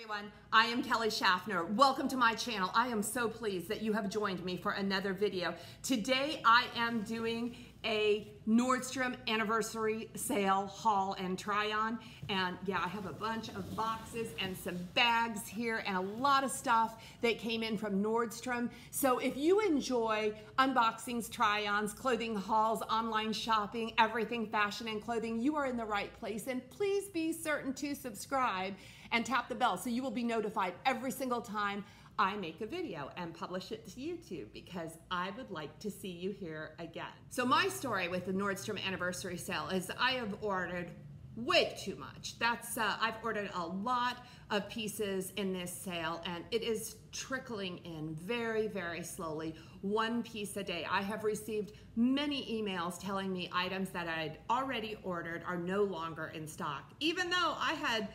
everyone, I am Kelly Schaffner. Welcome to my channel. I am so pleased that you have joined me for another video. Today I am doing a Nordstrom Anniversary Sale haul and try on, and yeah, I have a bunch of boxes and some bags here and a lot of stuff that came in from Nordstrom. So if you enjoy unboxings, try-ons, clothing hauls, online shopping, everything fashion and clothing, you are in the right place, and please be certain to subscribe and tap the bell so you will be notified every single time I make a video and publish it to YouTube, because I would like to see you here again. So my story with the Nordstrom Anniversary Sale is I have ordered way too much. I've ordered a lot of pieces in this sale, and it is trickling in very, very slowly, one piece a day. I have received many emails telling me items that I'd already ordered are no longer in stock, even though I had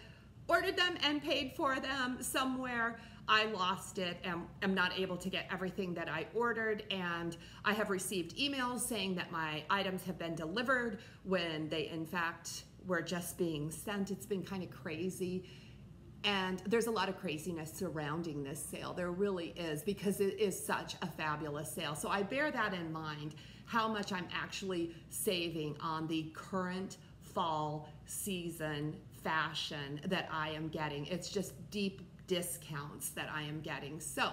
ordered them and paid for them somewhere. I lost it and am not able to get everything that I ordered, and I have received emails saying that my items have been delivered when they in fact were just being sent. It's been kind of crazy, and there's a lot of craziness surrounding this sale. There really is, because it is such a fabulous sale. So I bear that in mind, how much I'm actually saving on the current fall season fashion that I am getting. It's just deep discounts that I am getting. So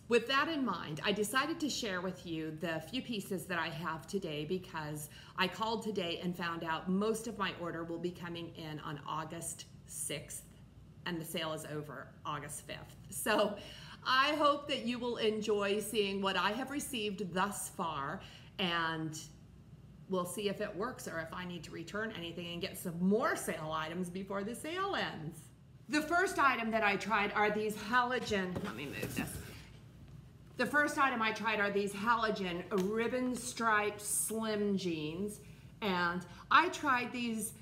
with that in mind, I decided to share with you the few pieces that I have today, because I called today and found out most of my order will be coming in on August 6th, and the sale is over August 5th. So I hope that you will enjoy seeing what I have received thus far, and we'll see if it works or if I need to return anything and get some more sale items before the sale ends. The first item that I tried are these HALOGEN, let me move this. The first item I tried are these HALOGEN ribbon striped slim jeans, and I tried these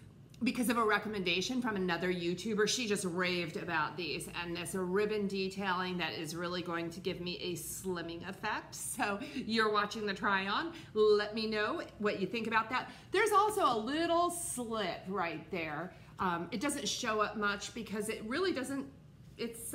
because of a recommendation from another YouTuber. She just raved about these, and it's a ribbon detailing that is really going to give me a slimming effect. So you're watching the try on. Let me know what you think about that. There's also a little slit right there. It doesn't show up much because it really doesn't, it's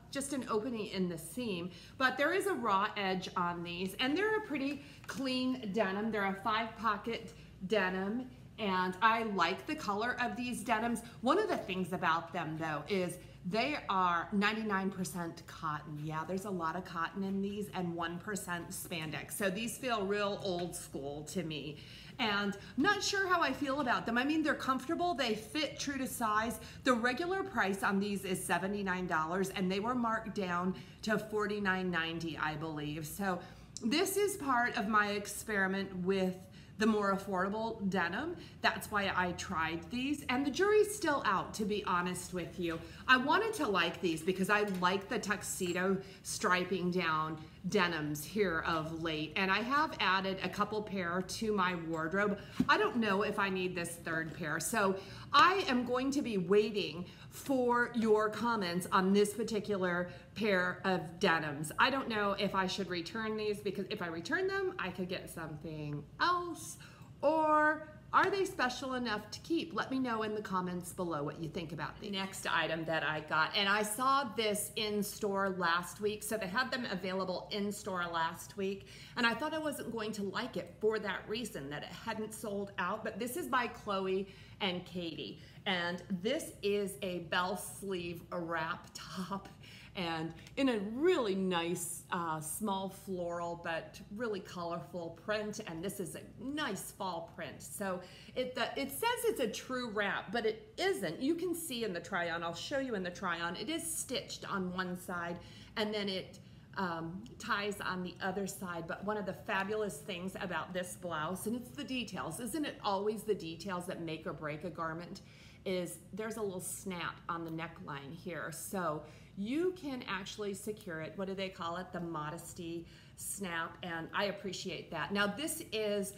just an opening in the seam, but there is a raw edge on these, and they're a pretty clean denim. They're a 5-pocket denim, and I like the color of these denims. One of the things about them though is they are 99% cotton. Yeah, there's a lot of cotton in these, and 1% spandex. So these feel real old school to me. And I'm not sure how I feel about them. I mean, they're comfortable, they fit true to size. The regular price on these is $79, and they were marked down to $49.90, I believe. So this is part of my experiment with the more affordable denim. That's why I tried these, and the jury's still out, to be honest with you. I wanted to like these because I like the tuxedo striping down denims here of late, and I have added a couple pair to my wardrobe. I don't know if I need this third pair, so I am going to be waiting for your comments on this particular pair of denims. I don't know if I should return these, because if I return them, I could get something else, or are they special enough to keep? Let me know in the comments below what you think about the next item that I got. And I saw this in store last week, so they had them available in store last week, and I thought I wasn't going to like it for that reason, that it hadn't sold out. But this is by Chloe and Katie, and this is a bell sleeve wrap top, and in a really nice small floral but really colorful print, and this is a nice fall print. So it says it's a true wrap, but it isn't. You can see in the try on, I'll show you in the try on, it is stitched on one side, and then it ties on the other side. But one of the fabulous things about this blouse, and it's the details, isn't it always the details that make or break a garment, is there's a little snap on the neckline here. So you can actually secure it. What do they call it? The modesty snap, and I appreciate that. Now this is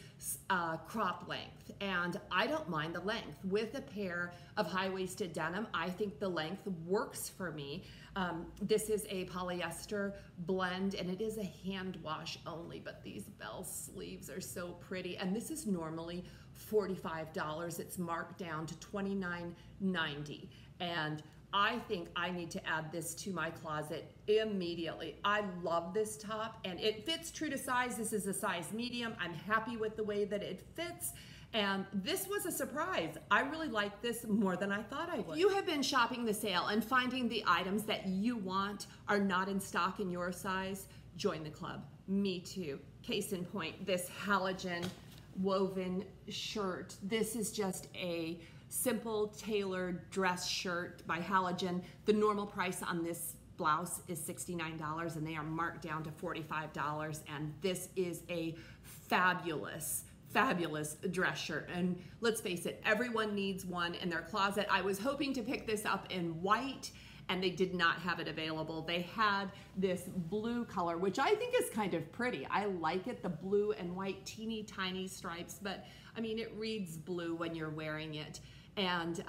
crop length, and I don't mind the length. With a pair of high-waisted denim, I think the length works for me. This is a polyester blend, and it is a hand wash only, but these bell sleeves are so pretty, and this is normally $45. It's marked down to $29.90, and I think I need to add this to my closet immediately. I love this top and it fits true to size. This is a size medium. I'm happy with the way that it fits. And this was a surprise. I really like this more than I thought I would. If you have been shopping the sale and finding the items that you want are not in stock in your size, join the club. Me too. Case in point, this halogen woven shirt. This is just a simple tailored dress shirt by Halogen. The normal price on this blouse is $69 and they are marked down to $45, and this is a fabulous dress shirt. And let's face it, everyone needs one in their closet. I was hoping to pick this up in white and they did not have it available. They had this blue color, which I think is kind of pretty. I like it, the blue and white teeny tiny stripes, but I mean, it reads blue when you're wearing it. And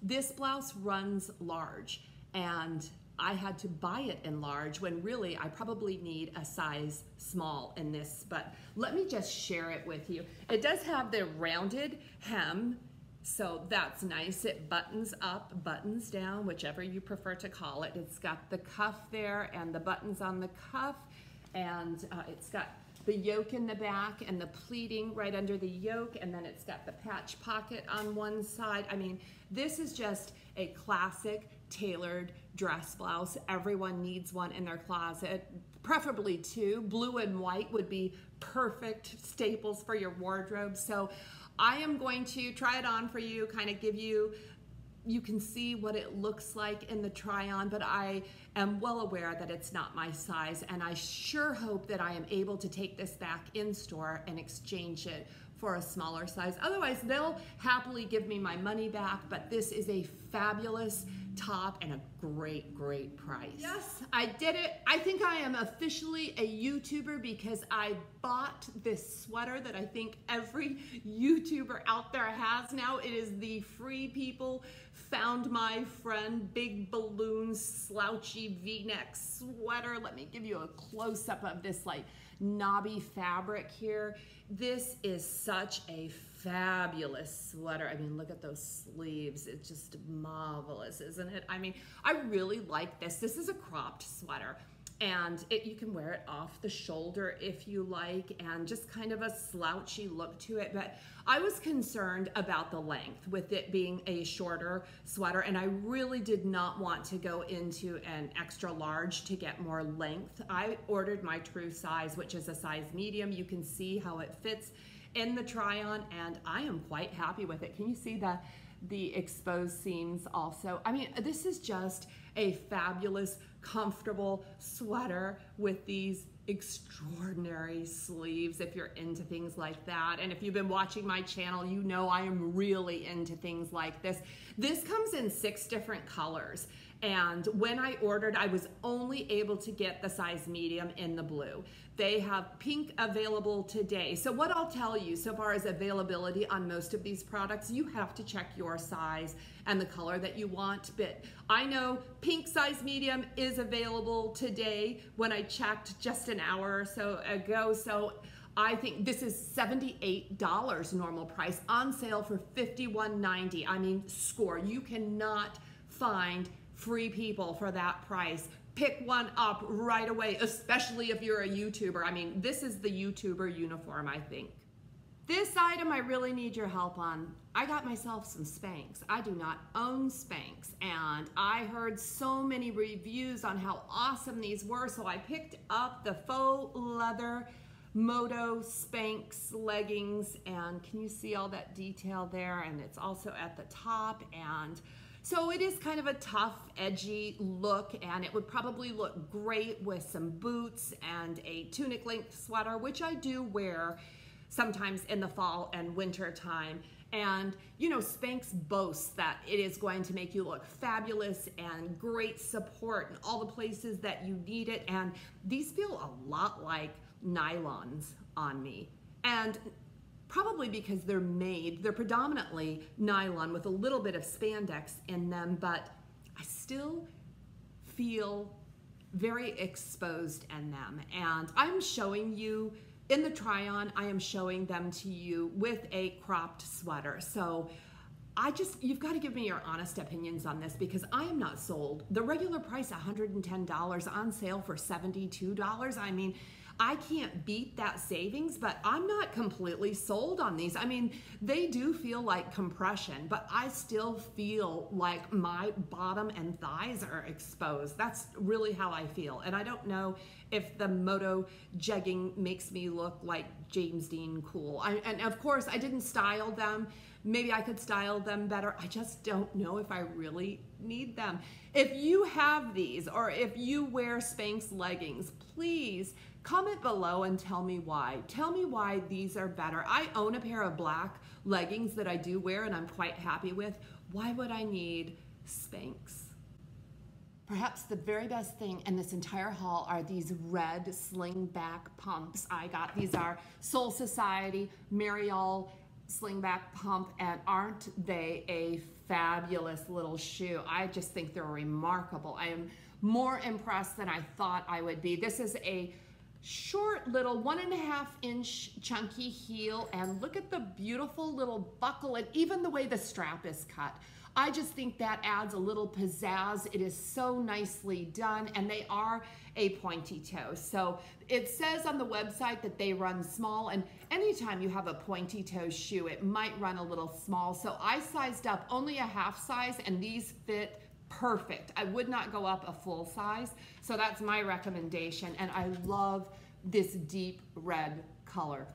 this blouse runs large, and I had to buy it in large when really I probably need a size small in this, but let me just share it with you. It does have the rounded hem, so that's nice. It buttons up, buttons down, whichever you prefer to call it. It's got the cuff there and the buttons on the cuff, and it's got the yoke in the back and the pleating right under the yoke, and then it's got the patch pocket on one side. I mean, this is just a classic tailored dress blouse. Everyone needs one in their closet, preferably two. Blue and white would be perfect staples for your wardrobe. So I am going to try it on for you, kind of give you can see what it looks like in the try on, but I am well aware that it's not my size, and I sure hope that I am able to take this back in store and exchange it for a smaller size. Otherwise, they'll happily give me my money back, but this is a fabulous top and a great price. Yes, I did it. I think I am officially a YouTuber because I bought this sweater that I think every YouTuber out there has now. It is the Free People Found My Friend Big Balloon Slouchy V-neck sweater. Let me give you a close-up of this like knobby fabric here. This is such a fabulous sweater. I mean, look at those sleeves. It's just marvelous, isn't it? I mean, I really like this. This is a cropped sweater, and you can wear it off the shoulder if you like, and just kind of a slouchy look to it. But I was concerned about the length with it being a shorter sweater, and I really did not want to go into an extra large to get more length. I ordered my true size, which is a size medium. You can see how it fits in the try on, and I am quite happy with it. Can you see the exposed seams also? I mean, this is just a fabulous, comfortable sweater with these extraordinary sleeves if you're into things like that. And if you've been watching my channel, you know I am really into things like this. This comes in 6 different colors. And when I ordered, I was only able to get the size medium in the blue. They have pink available today. So what I'll tell you so far as availability on most of these products, you have to check your size and the color that you want. But I know pink size medium is available today when I checked just an hour or so ago. So I think this is $78 normal price, on sale for $51.90. I mean, score. You cannot find Free People for that price. Pick one up right away, especially if you're a YouTuber. I mean, this is the YouTuber uniform, I think. This item I really need your help on. I got myself some SPANX. I do not own SPANX, and I heard so many reviews on how awesome these were, so I picked up the faux leather Moto SPANX leggings, and can you see all that detail there? And it's also at the top, and so it is kind of a tough, edgy look, and it would probably look great with some boots and a tunic length sweater, which I do wear sometimes in the fall and winter time. And you know, SPANX boasts that it is going to make you look fabulous and great support in all the places that you need it. And these feel a lot like nylons on me. And probably because they're predominantly nylon with a little bit of spandex in them, but I still feel very exposed in them. And I'm showing you, in the try on, I am showing them to you with a cropped sweater. So you've got to give me your honest opinions on this because I am not sold. The regular price, $110, on sale for $72. I mean, I can't beat that savings, but I'm not completely sold on these. I mean, they do feel like compression, but I still feel like my bottom and thighs are exposed. That's really how I feel. And I don't know if the moto jegging makes me look like James Dean cool. And of course, I didn't style them. Maybe I could style them better. I just don't know if I really need them. If you have these or if you wear SPANX leggings, please comment below and tell me why. Tell me why these are better. I own a pair of black leggings that I do wear and I'm quite happy with. Why would I need SPANX? Perhaps the very best thing in this entire haul are these red slingback pumps I got. These are Soul Society MARIOL slingback pump, and aren't they a fabulous little shoe? I just think they're remarkable. I am more impressed than I thought I would be. This is a short little 1.5 inch chunky heel, and look at the beautiful little buckle and even the way the strap is cut. I just think that adds a little pizzazz. It is so nicely done, and they are a pointy toe. So it says on the website that they run small, and anytime you have a pointy toe shoe, it might run a little small. So I sized up only a half size, and these fit perfect. I would not go up a full size. So that's my recommendation, and I love this deep red color.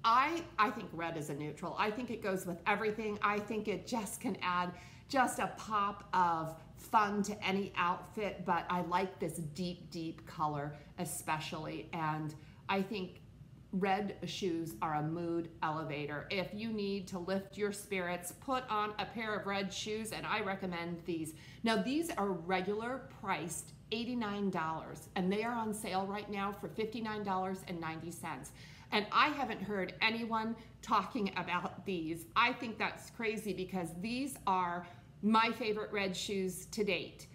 I think red is a neutral. I think it goes with everything. I think it just can add just a pop of fun to any outfit, but I like this deep, deep color especially, and I think red shoes are a mood elevator. If you need to lift your spirits, put on a pair of red shoes, and I recommend these. Now, these are regular priced $89, and they are on sale right now for $59.90. And I haven't heard anyone talking about these. I think that's crazy because these are my favorite red shoes to date.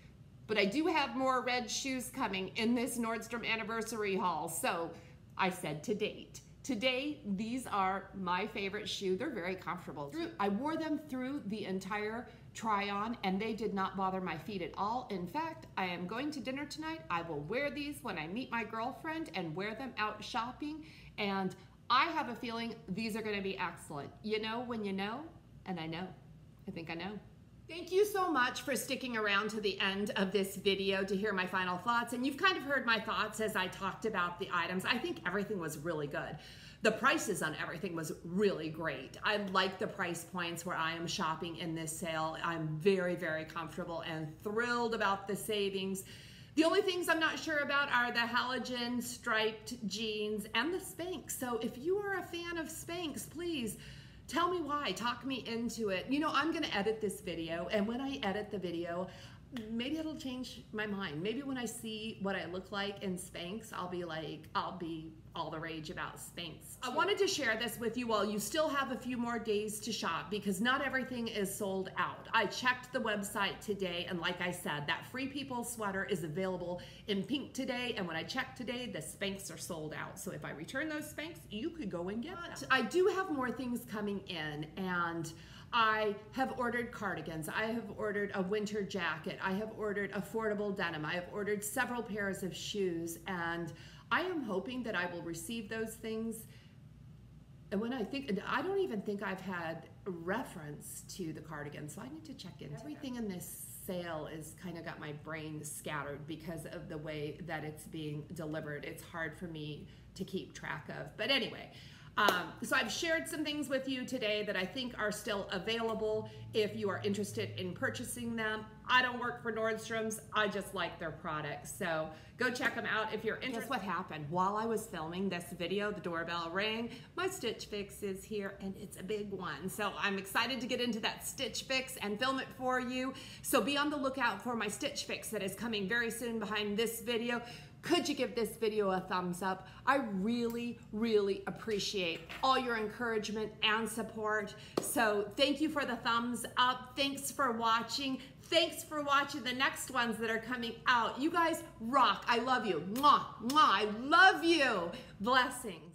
But I do have more red shoes coming in this Nordstrom Anniversary haul. So I said to date. Today, these are my favorite shoe. They're very comfortable. I wore them through the entire try-on, and they did not bother my feet at all. In fact, I am going to dinner tonight. I will wear these when I meet my girlfriend and wear them out shopping, and I have a feeling these are going to be excellent. You know when you know, and I know. I think I know. Thank you so much for sticking around to the end of this video to hear my final thoughts. And you've kind of heard my thoughts as I talked about the items. I think everything was really good. The prices on everything was really great. I like the price points where I am shopping in this sale. I'm very, very comfortable and thrilled about the savings. The only things I'm not sure about are the halogen striped jeans and the SPANX. So if you are a fan of SPANX, please tell me why, talk me into it. You know, I'm gonna edit this video, and when I edit the video, maybe it'll change my mind. Maybe when I see what I look like in SPANX, I'll be all the rage about SPANX. I wanted to share this with you all. You still have a few more days to shop because not everything is sold out. I checked the website today, and like I said, that Free People sweater is available in pink today, and when I checked today, the SPANX are sold out. So if I return those SPANX, you could go and get them. I do have more things coming in, and I have ordered cardigans, I have ordered a winter jacket, I have ordered affordable denim, I have ordered several pairs of shoes, and I am hoping that I will receive those things. And when I don't even think I've had a reference to the cardigan, so I need to check in. Everything in this sale is kind of got my brain scattered because of the way that it's being delivered. It's hard for me to keep track of. But anyway, so I've shared some things with you today that I think are still available if you are interested in purchasing them. I don't work for Nordstrom's, I just like their products. So go check them out if you're interested. Guess what happened? While I was filming this video, the doorbell rang. My Stitch Fix is here, and it's a big one. So I'm excited to get into that Stitch Fix and film it for you. So be on the lookout for my Stitch Fix that is coming very soon behind this video. Could you give this video a thumbs up? I really, really appreciate all your encouragement and support. So thank you for the thumbs up. Thanks for watching. Thanks for watching the next ones that are coming out. You guys rock. I love you. Mwah, mwah. I love you. Blessings.